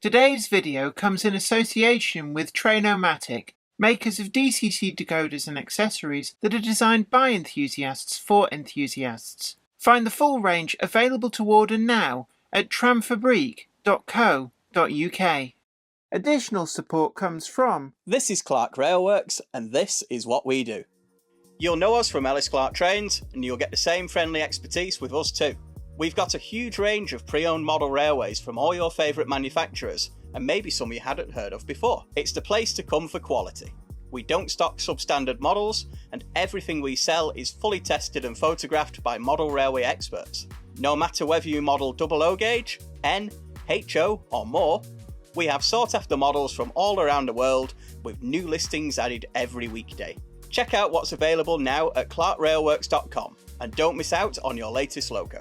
Today's video comes in association with Trainomatic, makers of DCC decoders and accessories that are designed by enthusiasts for enthusiasts. Find the full range available to order now at tramfabrique.co.uk. Additional support comes from... This is Clark Railworks, and this is what we do. You'll know us from Ellis Clark Trains, and you'll get the same friendly expertise with us too. We've got a huge range of pre-owned model railways from all your favourite manufacturers, and maybe some you hadn't heard of before. It's the place to come for quality. We don't stock substandard models, and everything we sell is fully tested and photographed by model railway experts. No matter whether you model double-O gauge, N, HO or more, we have sought after models from all around the world with new listings added every weekday. Check out what's available now at clarkrailworks.com and don't miss out on your latest logo.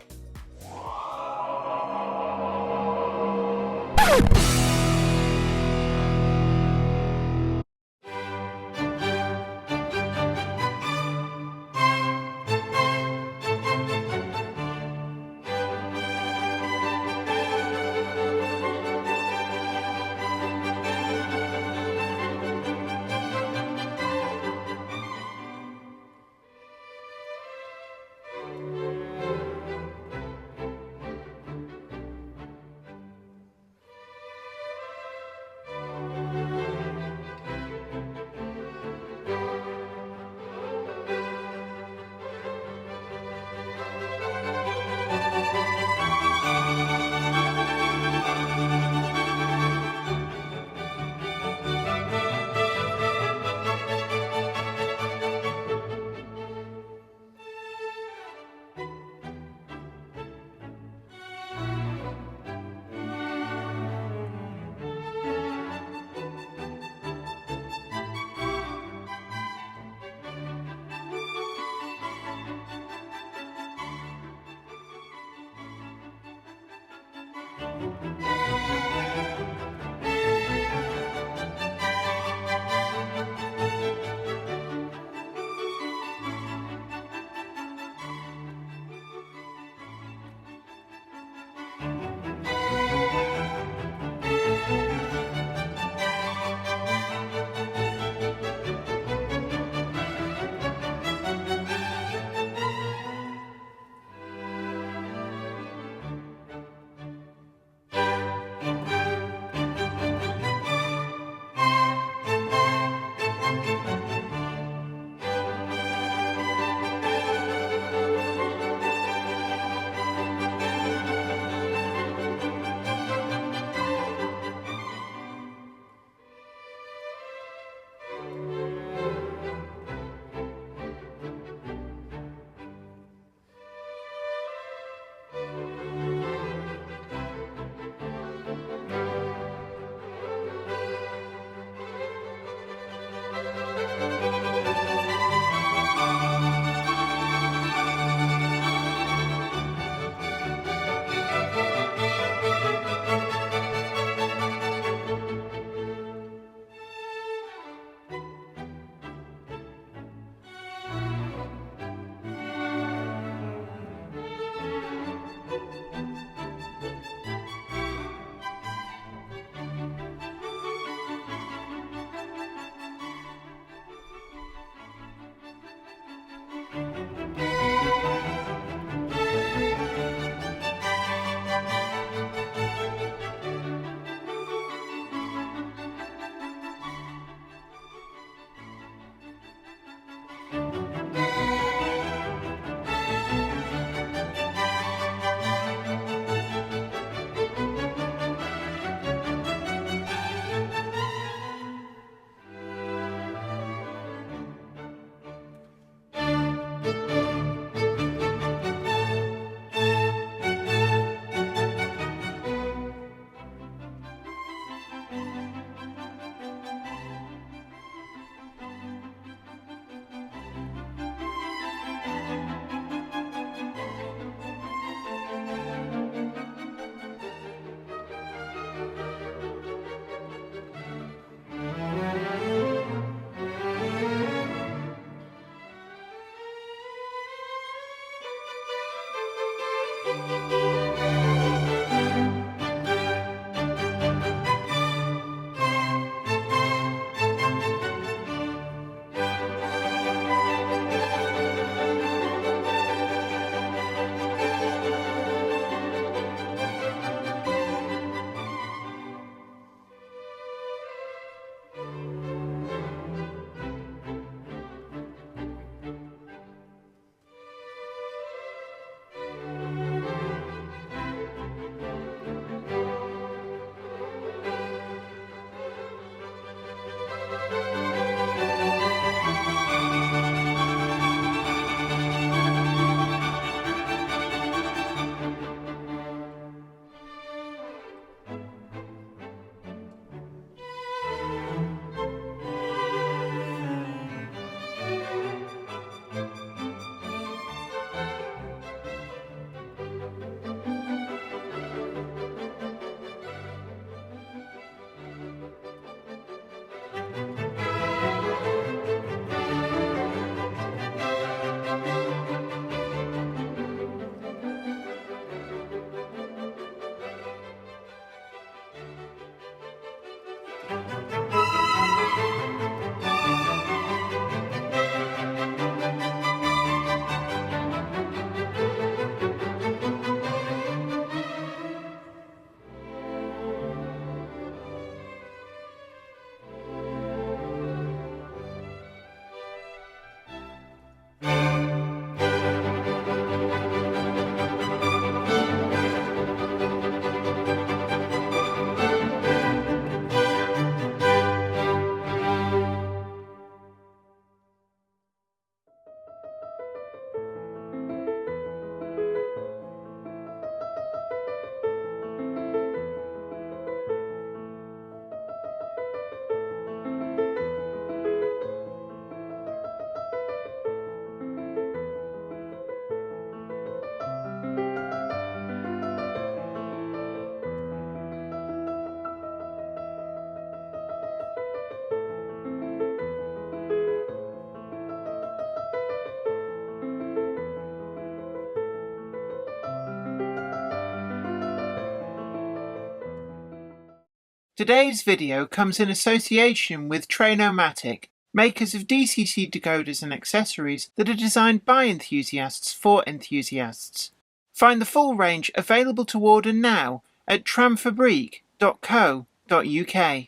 Today's video comes in association with Trainomatic, makers of DCT decoders and accessories that are designed by enthusiasts for enthusiasts. Find the full range available to order now at tramfabrique.co.uk.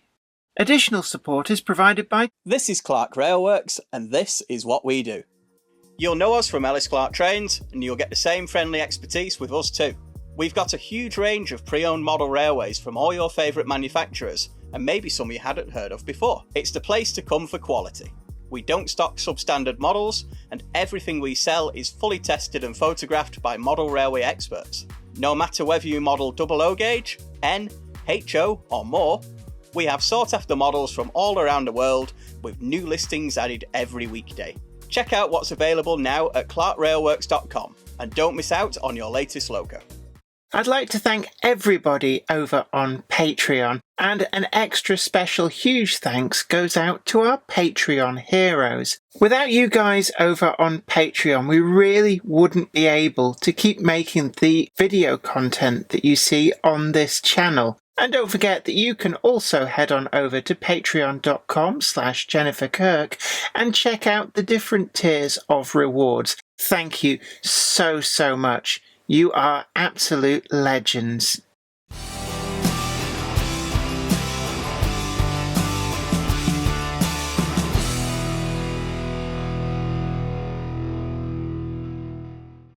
Additional support is provided by... This is Clark Railworks, and this is what we do. You'll know us from Ellis Clark Trains, and you'll get the same friendly expertise with us too. We've got a huge range of pre-owned model railways from all your favourite manufacturers, and maybe some you hadn't heard of before. It's the place to come for quality. We don't stock substandard models, and everything we sell is fully tested and photographed by model railway experts. No matter whether you model OO gauge, N, HO or more, we have sought after models from all around the world with new listings added every weekday. Check out what's available now at clarkrailworks.com and don't miss out on your latest logo. I'd like to thank everybody over on Patreon, and an extra special huge thanks goes out to our Patreon heroes. Without you guys over on Patreon, we really wouldn't be able to keep making the video content that you see on this channel. And don't forget that you can also head on over to patreon.com/Jennifer Kirk and check out the different tiers of rewards. Thank you so much. You are absolute legends.